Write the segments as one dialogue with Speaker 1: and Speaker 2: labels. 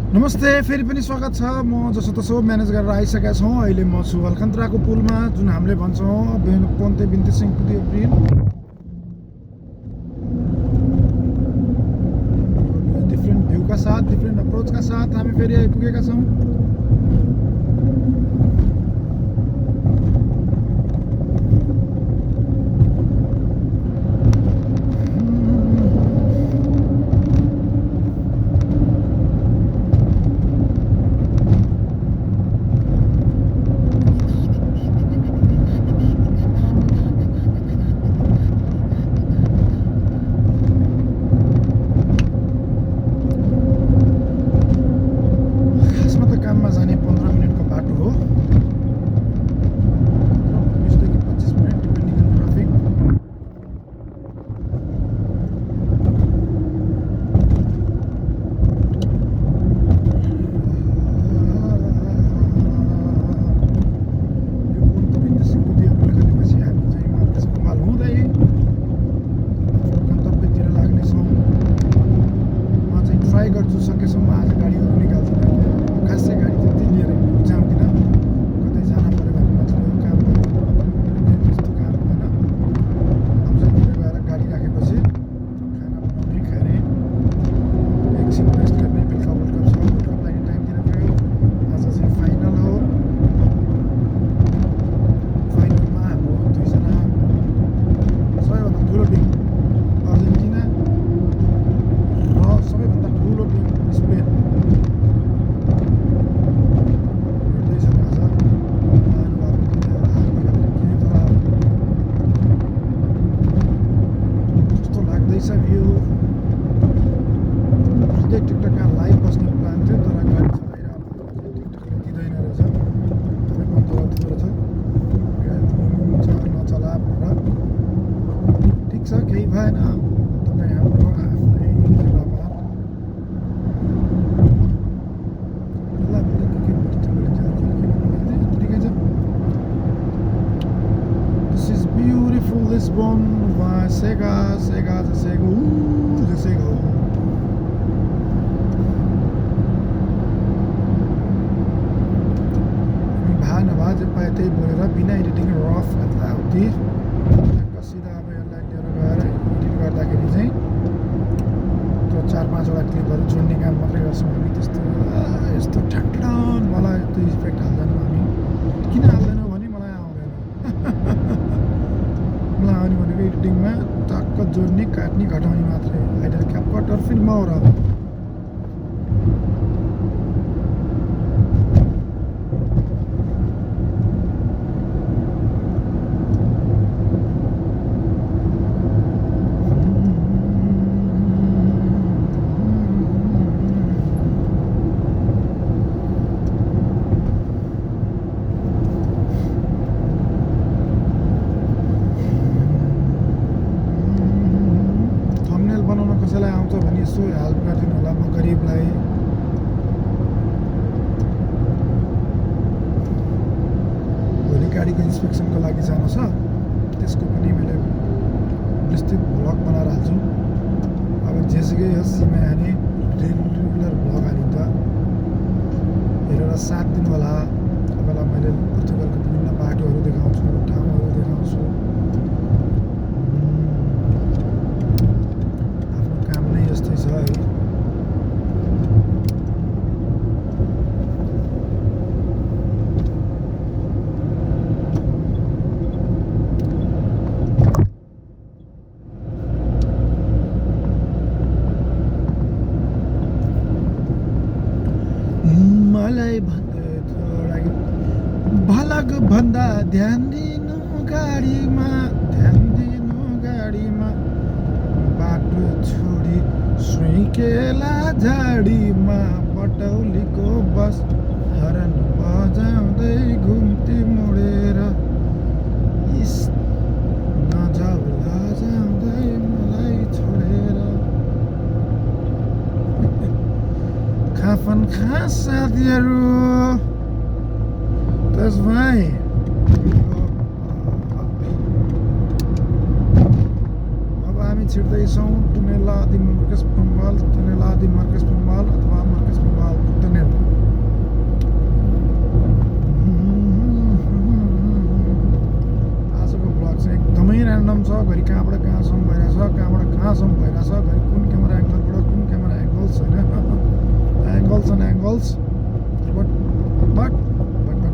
Speaker 1: नमस्ते, फेरि पनि स्वागत छ। म जसोतसो म्यानेज गरेर आइसकेका छौँ। अहिले म छु अलकन्तराको पुलमा, जुन हामीले भन्छौँ पोन्ते 25 de abril। डिफ्रेन्ट भ्यूका साथ, डिफ्रेन्ट अप्रोचका साथ हामी फेरि आइपुगेका छौँ। Lisbon, Sega, त्यही बोलेर बिना एडिटिङ रफ यताउति सिधा अब यसलाई लिएर गएर एडिट गर्दाखेरि चाहिँ त्यो 4-5 वटा क्लिपहरू जोड्ने काम मात्रै गर्छौँ हामी। त्यस्तो यस्तो ठ्याक्ठान मलाई त्यो इफेक्ट हाल्दैनौँ हामी। किन हाल्दैनौँ भने मलाई आउँदैन। मलाई आउने भनेको एडिटिङमा टक्क जोड्ने, काट्ने, घटाउने मात्रै। आइडल क्यापकट और फिल्म और हेल्प गरिदिनु होला। म गरिबलाई भोलि गाडीको इन्सपेक्सनको लागि जानु छ, त्यसको पनि मैले विस्तृत भ्लग बनाएर हाल्छु। अब जेसुकै होस्, सिमा हाने रेगुलर भ्लग हालिन्छ। हेरेर साथ दिनु होला। तपाईँलाई मैले पोर्चुगलको विभिन्न बाटोहरू देखाउँछु, ठाउँहरू देखाउँछु। यस्तै छ है। मलाई भलक भन्दा ध्यान दिनु गाडीमा, बाटो छोडी सुइकेला झाडीमा, बटौलीको बस हरन बजाउँदै घुम्ती मुडेर, इस नजाउ लजाउँदै मलाई छोडेर, खाफन खास साथीहरू त्यसमै छिर्दैछौँ टुनेला दि मार्केस पोम्बाल, अथवा Marquez पोम्बाल angles and angles. But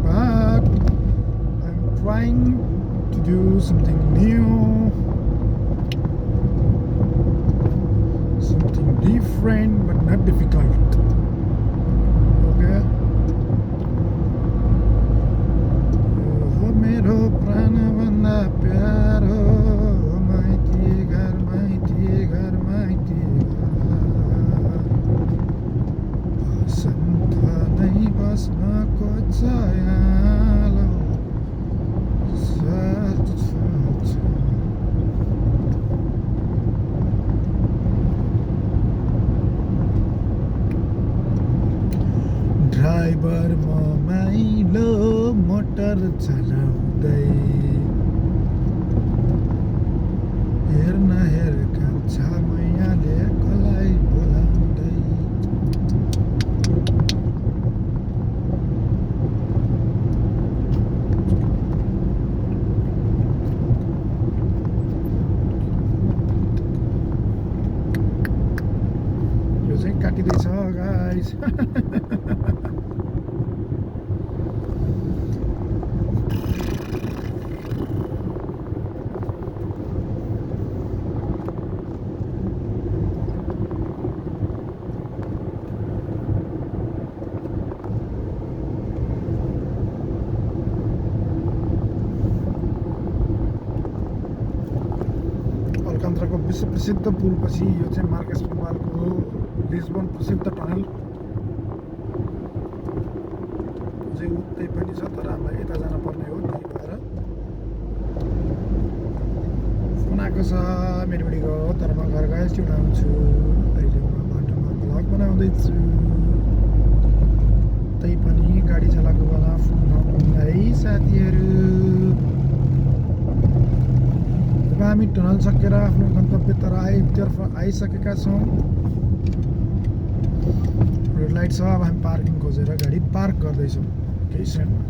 Speaker 1: I'm trying to do something new, something different, but not difficult. Okay. Oh, मेरो प्राणभन्दा प्यारो माइती घर माइती घर माइती बसन्त नै बस्न खोज्यालो ड्राइभर माइलो मोटर चलाउँदै हेर न हेर कान्छा मैयाले कसलाई बोलाउँदै यो चाहिँ काटिँदैछ गाइस अलकन्ट्राको विश्व प्रसिद्ध पुलपछि यो चाहिँ मार्केस पोम्बालको लिस्बन प्रसिद्ध टनल चाहिँ उतै पनि छ, तर हामीलाई यता जान पर्ने हो, त्यही भएर फोन आएको छ मेरीबडीको, तर म घर गएर चिडाउँछु। अहिले म बाटोमा भ्लग बनाउँदैछु, त्यही पनि गाडी चलाएको बेला फोन उठाउनु है साथीहरू। हामी टनल सकेर आफ्नो गन्तव्यतर्फ आइसकेका छौँ। रेड लाइट छ, अब हामी पार्किङ खोजेर गाडी पार्क गर्दैछौँ केही क्षणमा।